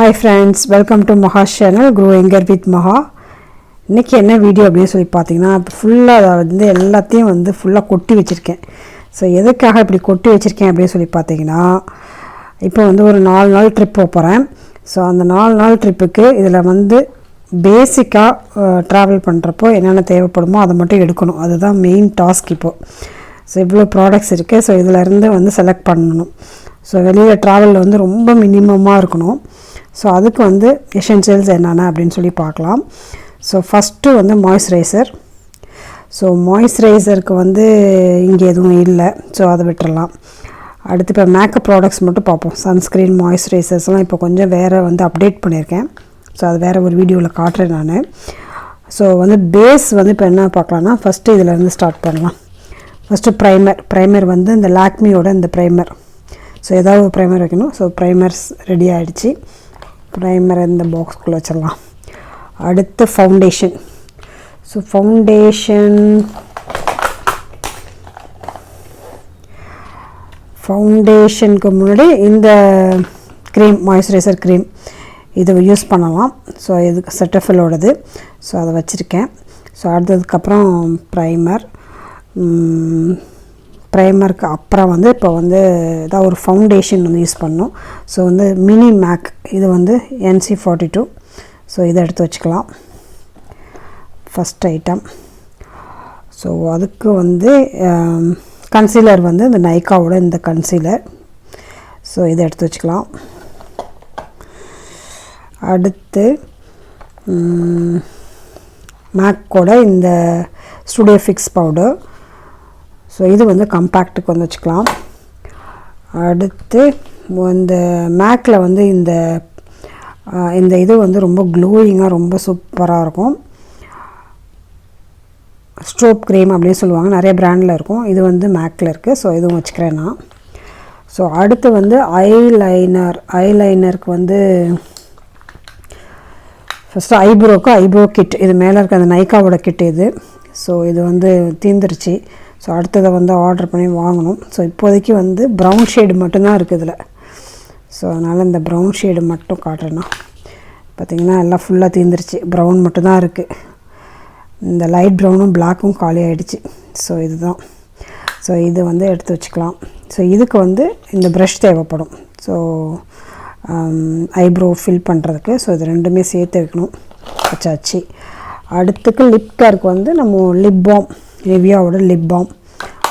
Hi friends, welcome to MAHA's channel Grow Younger with MAHA. இன்னைக்கு என்ன video அப்படினு சொல்லி பாத்தீங்கன்னா ஃபுல்லா வந்து எல்லாத்தையும் வந்து ஃபுல்லா கொட்டி வச்சிருக்கேன். சோ எதுக்காக இப்படி கொட்டி வச்சிருக்கேன் அப்படினு சொல்லி பாத்தீங்கன்னா இப்போ வந்து ஒரு 4 நாள் ட்ரிப் போறேன். சோ அந்த 4 நாள் ட்ரிப்புக்கு இதல வந்து பேசிக்கா டிராவல் பண்றப்போ என்னென்ன தேவைப்படுமோ அத மட்டும் எடுக்கணும். அதுதான் மெயின் டாஸ்க் இப்போ. சோ இவ்ளோ ப்ராடக்ட்ஸ் இருக்கு. சோ இதல இருந்து வந்து செலக்ட் பண்ணனும். சோ வெளியில டிராவல் வந்து ரொம்ப மினிமமா இருக்கணும். So அதுக்கு வந்து எசென்ஷியல்ஸ் என்னென்ன அப்படினு சொல்லி பார்க்கலாம். So first வந்து மாய்ஸ்சரைசர். So மாய்ஸ்சரைசருக்கு வந்து இங்க எதுவும் இல்ல. So அத விட்டுறலாம். அடுத்து இப்ப மேக்கப் ப்ராடக்ட்ஸ் மட்டும் பாப்போம். சன்ஸ்கிரீன், மாய்ஸ்சரைசர்ஸ்லாம் இப்போ கொஞ்சம் வேற வந்து அப்டேட் பண்ணிருக்கேன். So அது வேற ஒரு வீடியோல காட்றேன் நானு. So வந்து பேஸ் வந்து இப்போ என்ன பார்க்கலாம்னா ஃபர்ஸ்ட் இதல இருந்து ஸ்டார்ட் பண்ணலாம். ஃபர்ஸ்ட் பிரைமர் வந்து இந்த லாக்மியோட இந்த பிரைமர். So ஏதாவது ஒரு பிரைமர் வைக்கணும். So பிரைமர்ஸ் ரெடி ஆயிடுச்சு. primer in the box குள்ள வச்சிரலாம். அடுத்து ஃபவுண்டேஷன். சோ ஃபவுண்டேஷனுக்கு முன்னாடி இந்த க்ரீம், மாய்ஸ்சரைசர் க்ரீம் இது யூஸ் பண்ணலாம். சோ இது செட்டஃபில் ஓடது. சோ அத வச்சிருக்கேன். சோ அடுத்ததுக்கு அப்புறம் primerக்கு அப்புறம் வந்து இப்போ வந்து ஏதா ஒரு ஃபவுண்டேஷன் வந்து யூஸ் பண்ணனும். சோ வந்து மினி மேக் இது வந்து NC42. சோ இத எடுத்து வச்சுக்கலாம். First item. சோ அதுக்கு வந்து கன்சீலர் வந்து இந்த நைகாவோட இந்த கன்சீலர். சோ இத எடுத்து வச்சுக்கலாம். அடுத்து மேக்கோட இந்த ஸ்டுடியோ ஃபிக்ஸ் பவுடர். So இது வந்து காம்பாக்ட்க்கு வந்து வச்சுக்கலாம். அடுத்து இந்த மேக்ல வந்து இந்த இது வந்து ரொம்ப க்ளோயிங்கா ரொம்ப சூப்பரா இருக்கும். ஸ்ட்ரோப் கிரீம் அப்படி சொல்லுவாங்க. நிறைய பிராண்ட்ல இருக்கும். இது வந்து மேக்ல இருக்கு. சோ இதுவும் வச்சுக்கிறேன் நான். சோ அடுத்து வந்து ஐலைனருக்கு வந்து ஃபர்ஸ்ட் ஐப்ரோ கிட். இது மேல இருக்க அந்த நைகாவோட கிட் இது. சோ இது வந்து தீந்துருச்சு. சோ அடுத்தத வந்து ஆர்டர் பண்ணி வாங்கணும். சோ இப்போதைக்கு வந்து பிரவுன் ஷேட் மட்டும் தான் இருக்கு இதுல. சோ அதனால இந்த பிரவுன் ஷேட் மட்டும் காட்றேன். பாத்தீங்கன்னா எல்லாம் ஃபுல்லா தீந்துருச்சு. பிரவுன் மட்டும் தான் இருக்கு. இந்த லைட் பிரவுனும் பிளாக்கும் காலி ஆயிடுச்சு. சோ இதுதான். சோ இது வந்து எடுத்து வச்சுக்கலாம். சோ இதுக்கு வந்து இந்த பிரஷ் தேவைப்படும். சோ ஐப்ரோ ஃபில் பண்றதுக்கு. சோ இது ரெண்டுமே சேர்த்து வைக்கணும். வச்சாச்சு. அடுத்துக்கு லிப் கேருக்கு வந்து நம்ம லிப் பாம், நிவியாவோட லிப் பாம்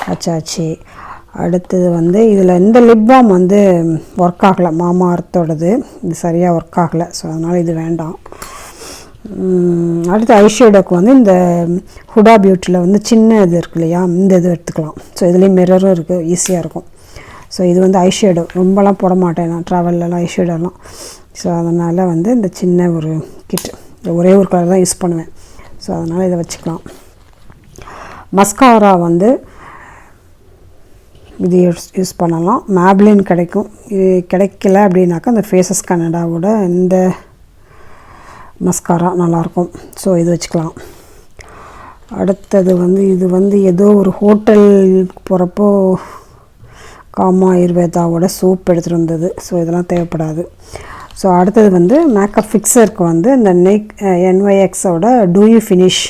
வச்சாச்சு. அடுத்து வந்து இதுல இந்த லிப் பாம் வந்து வர்க் ஆகல. மாமா அர்த்தோடது இது சரியா வர்க் ஆகல. சோ அதனால இது வேண்டாம். அடுத்து ஐஷேடோக்கு வந்து இந்த ஹுடா பியூட்டில வந்து சின்ன இது இருக்கு இல்லையா, இந்த இது எடுத்துக்கலாம். சோ இதுலயே மிரரும் இருக்கு, ஈஸியா இருக்கும். சோ இது வந்து ஐஷேடோ ரொம்பலாம் போட மாட்டேன் நான் டிராவல்லலாம் ஐஷேடோலாம். சோ அதனால வந்து இந்த சின்ன ஒரு கிட் ஒரே ஒரு கலர் தான் யூஸ் பண்ணுவேன். சோ அதனால இத வச்சுக்கலாம். மஸ்காரா வந்து இது யூஸ் பண்ணலாம். மேப்லின் கிடைக்கும். இது கிடைக்கல அப்படினாக்க அந்த ஃபேஸஸ் கனடாவோட இந்த மஸ்காரா நல்லா இருக்கும். சோ இது வச்சுக்கலாம். அடுத்து வந்து இது வந்து ஏதோ ஒரு ஹோட்டல் போறப்போ காமா ஆயுர்வேதாவோட சோப் எடுத்துட்டு வந்தது. சோ இதெல்லாம் தேவைப்படாது. சோ அடுத்து வந்து மேக்கப் ஃபிக்ஸருக்கு வந்து இந்த NYX ஓட Do You Finish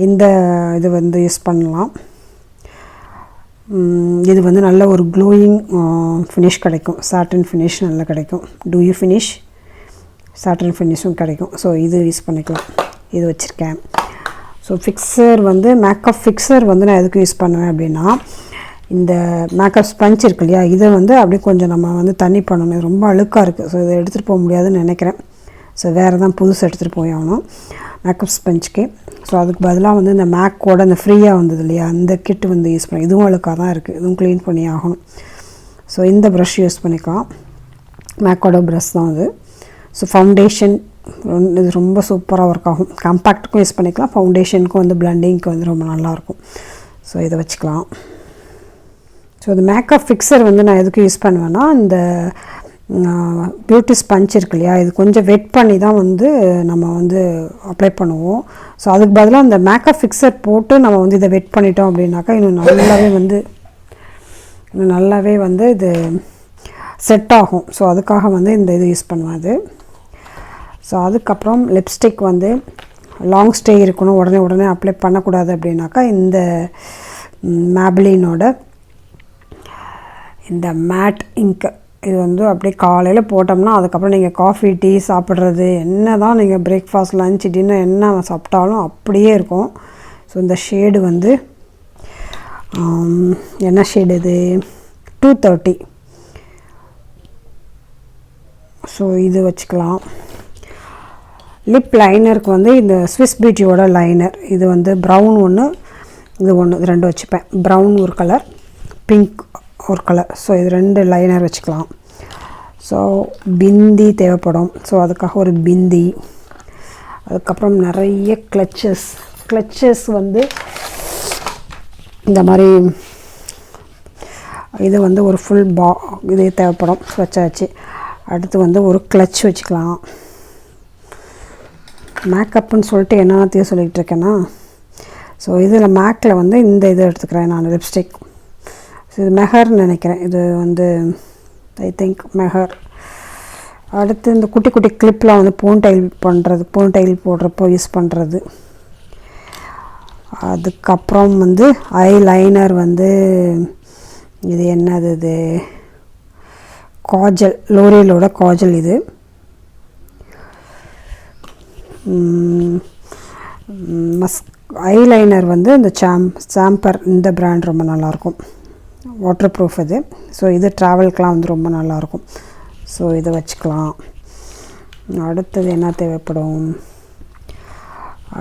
இந்த இது வந்து யூஸ் பண்ணலாம். இது வந்து நல்ல ஒரு க்ளோயிங் ஃபினிஷ் கிடைக்கும். சாட்டின் ஃபினிஷ் நல்லா கிடைக்கும். Do You Finish சாட்டின் ஃபினிஷும் கிடைக்கும். சோ இது யூஸ் பண்ணிக்கலாம். இது வச்சிருக்கேன். சோ ஃபிக்ஸர் வந்து மேக்கப் ஃபிக்ஸர் வந்து நான் எதுக்கு யூஸ் பண்ணுவேன் அப்படினா இந்த மேக்கப் ஸ்பஞ்ச் இருக்கு இல்லையா, இத வந்து அப்படியே கொஞ்சம் நம்ம வந்து தண்ணி பண்ணணும். இது ரொம்ப அழுக்கா இருக்கு. சோ இத எடுத்துட்டு போக முடியாதுன்னு நினைக்கிறேன். சோ வேற தான் புதுசா எடுத்துட்டு போய் ஆகணும் மேக்கப் ஸ்பஞ்ச்க்கு. சோ அதுக்கு பதிலா வந்து இந்த மேக்கோட அந்த ஃப்ரீயா வந்தது இல்லையா, அந்த கிட் வந்து யூஸ் பண்ணி. இதுவும் அழுக்கா தான் இருக்கு. இதுவும் க்ளீன் பண்ணி ஆகணும். சோ இந்த பிரஷ் யூஸ் பண்ணிக்கலாம். மேக்கோட பிரஷ் தான் அது. சோ ஃபவுண்டேஷன் இது ரொம்ப சூப்பரா வர்க் ஆகும். காம்பாக்ட்க்கும் யூஸ் பண்ணிக்கலாம். ஃபவுண்டேஷனுக்கும் வந்து பிளெண்டிங்க்கு வந்து ரொம்ப நல்லா இருக்கும். சோ இத வச்சுக்கலாம். சோ இந்த மேக்கப் ஃபிக்ஸர் வந்து நான் எதுக்கு யூஸ் பண்ணுவேன்னா இந்த பியூட்டி ஸ்பஞ்ச் இருக்கு இல்லையா, இது கொஞ்சம் வெட் பண்ணி தான் வந்து நம்ம வந்து அப்ளை பண்ணுவோம். ஸோ அதுக்கு பதிலாக இந்த மேக்கப் ஃபிக்ஸர் போட்டு நம்ம வந்து இதை வெட் பண்ணிட்டோம் அப்படின்னாக்கா இன்னும் நல்லாவே வந்து இது செட் ஆகும். ஸோ அதுக்காக வந்து இந்த இது யூஸ் பண்ணுவேன். அது ஸோ அதுக்கப்புறம் லிப்ஸ்டிக் வந்து லாங் ஸ்டே இருக்கணும், உடனே அப்ளை பண்ணக்கூடாது அப்படின்னாக்கா இந்த மேப்ளினோட இந்த மேட் இங்க் இது வந்து அப்படியே காலையில் போட்டோம்னா அதுக்கப்புறம் நீங்கள் காஃபி டீ சாப்பிட்றது என்ன தான் நீங்கள் பிரேக்ஃபாஸ்ட் லன்ச் டின்னர் என்ன சாப்பிட்டாலும் அப்படியே இருக்கும். ஸோ இந்த ஷேடு வந்து என்ன ஷேடு இது 230. ஸோ இது வச்சுக்கலாம். லிப் லைனருக்கு வந்து இந்த ஸ்விஸ் பியூட்டியோட லைனர் இது வந்து ப்ரௌன் ஒன்று, இது ஒன்று, இது 2 வச்சுப்பேன். ப்ரௌன் ஒரு கலர், பிங்க் ஒரு கலர். ஸோ இது 2 லைனர் வச்சுக்கலாம். ஸோ பிந்தி தேவைப்படும். ஸோ அதுக்காக ஒரு பிந்தி. அதுக்கப்புறம் நிறைய கிளச்சஸ் வந்து இந்த மாதிரி இது வந்து ஒரு ஃபுல் இது தேவைப்படும். வச்சாச்சு. அடுத்து வந்து ஒரு கிளச் வச்சுக்கலாம். மேக்கப்புன்னு சொல்லிட்டு என்னத்தையும் சொல்லிகிட்டு இருக்கேன்னா, ஸோ இதில் மேக்கில் வந்து இந்த இது எடுத்துக்கிறேன் நான், லிப்ஸ்டிக். ஸோ இது மெஹர்னு நினைக்கிறேன். இது வந்து ஐ திங்க் மெஹர். அடுத்து இந்த குட்டி குட்டி கிளிப்லாம் வந்து போன்டைல் போடுறப்போ யூஸ் பண்ணுறது. அதுக்கப்புறம் வந்து ஐ லைனர் வந்து இது என்னது, இது காஜல், லோரியலோட காஜல். இது ஐலைனர் வந்து இந்த சாம்பர், இந்த பிராண்ட் ரொம்ப நல்லாயிருக்கும், வாட்டர் ப்ரூஃப் இது. ஸோ இது ட்ராவல்க்கெலாம் வந்து ரொம்ப நல்லாயிருக்கும். ஸோ இதை வச்சுக்கலாம். அடுத்தது என்ன தேவைப்படும்,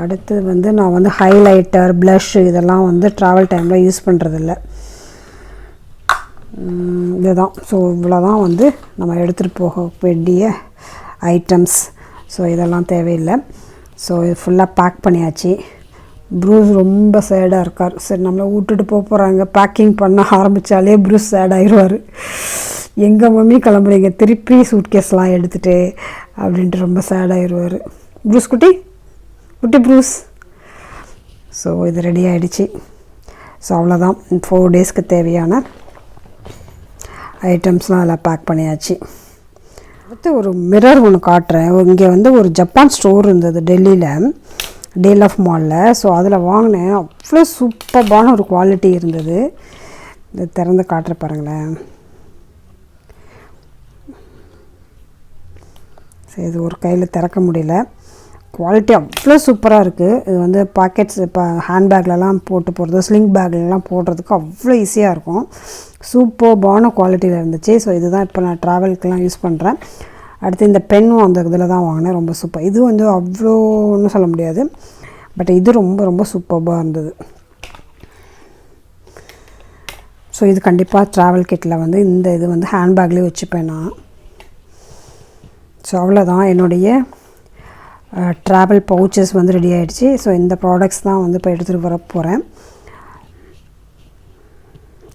அடுத்தது வந்து நான் வந்து ஹைலைட்டர், ப்ளஷ் இதெல்லாம் வந்து ட்ராவல் டைமில் யூஸ் பண்ணுறதில்ல. இதுதான். ஸோ இவ்வளோ தான் வந்து நம்ம எடுத்துகிட்டு போக வேண்டிய ஐட்டம்ஸ். ஸோ இதெல்லாம் தேவையில்லை. ஸோ இது ஃபுல்லாக பேக் பண்ணியாச்சு. ப்ரூஸ் ரொம்ப சேடாக இருக்கார். சரி நம்மளை விட்டுட்டு போகிறாங்க, பேக்கிங் பண்ண ஆரம்பித்தாலே ப்ரூஸ் சேட் ஆகிடுவார். எங்கள் மம்மி கிளம்புறீங்க திருப்பி சூட்கேஸ்லாம் எடுத்துகிட்டு அப்படின்ட்டு ரொம்ப சேட் ஆகிடுவார். ப்ரூஸ் குட்டி ப்ரூஸ். ஸோ இது ரெடி ஆகிடுச்சு. ஸோ அவ்வளோதான். 4 டேஸ்க்கு தேவையான ஐட்டம்ஸ்லாம் அதில் பேக் பண்ணியாச்சு. அடுத்து ஒரு மிரர் ஒன்று காட்டுறேன். இங்கே வந்து ஒரு ஜப்பான் ஸ்டோர் இருந்தது டெல்லியில், டேல் ஆஃப் மாலில். ஸோ அதில் வாங்கினேன். அவ்வளோ சூப்பர்பான ஒரு குவாலிட்டி இருந்தது. இது திறந்து காட்டுற பாருங்களேன். ஸோ இது ஒரு கையில் திறக்க முடியல. குவாலிட்டி அவ்வளோ சூப்பராக இருக்குது. இது வந்து பாக்கெட்ஸ் இப்போ ஹேண்ட்பேக்லலாம் போட்டு போகிறது, ஸ்லிங் பேக்லலாம் போடுறதுக்கு அவ்வளோ ஈஸியாக இருக்கும். சூப்பர்பான குவாலிட்டியில் இருந்துச்சு. ஸோ இதுதான் இப்போ நான் ட்ராவல்க்கெலாம் யூஸ் பண்ணுறேன். அடுத்து இந்த பென்னும் அந்த இதில் தான் வாங்கினேன். ரொம்ப சூப்பர். இது வந்து அவ்வளோ ஒன்றும் சொல்ல முடியாது, பட் இது ரொம்ப ரொம்ப சூப்பர்பாக இருந்தது. ஸோ இது கண்டிப்பாக ட்ராவல் கிட்டில் வந்து இந்த இது வந்து ஹேண்ட்பேக்லேயே வச்சுப்பேன் நான். ஸோ அவ்வளோதான். என்னுடைய ட்ராவல் பவுச்சஸ் வந்து ரெடி ஆகிடுச்சு. ஸோ இந்த ப்ராடக்ட்ஸ் தான் வந்து இப்போ எடுத்துகிட்டு வர போகிறேன்.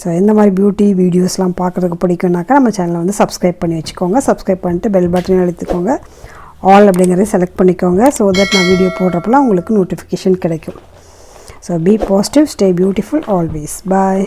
ஸோ இந்த மாதிரி பியூட்டி வீடியோஸ்லாம் பார்க்குறதுக்கு பிடிக்கும்னாக்கா நம்ம சேனலை வந்து சப்ஸ்கிரைப் பண்ணி வச்சுக்கோங்க. சப்ஸ்கிரைப் பண்ணிட்டு பெல் பட்டன் அழுத்திக்கோங்க. ஆல் அப்படிங்கிறத செலக்ட் பண்ணிக்கோங்க. ஸோ தட் நான் வீடியோ போடுறப்பெல்லாம் உங்களுக்கு நோட்டிஃபிகேஷன் கிடைக்கும். So be positive, stay beautiful always. Bye.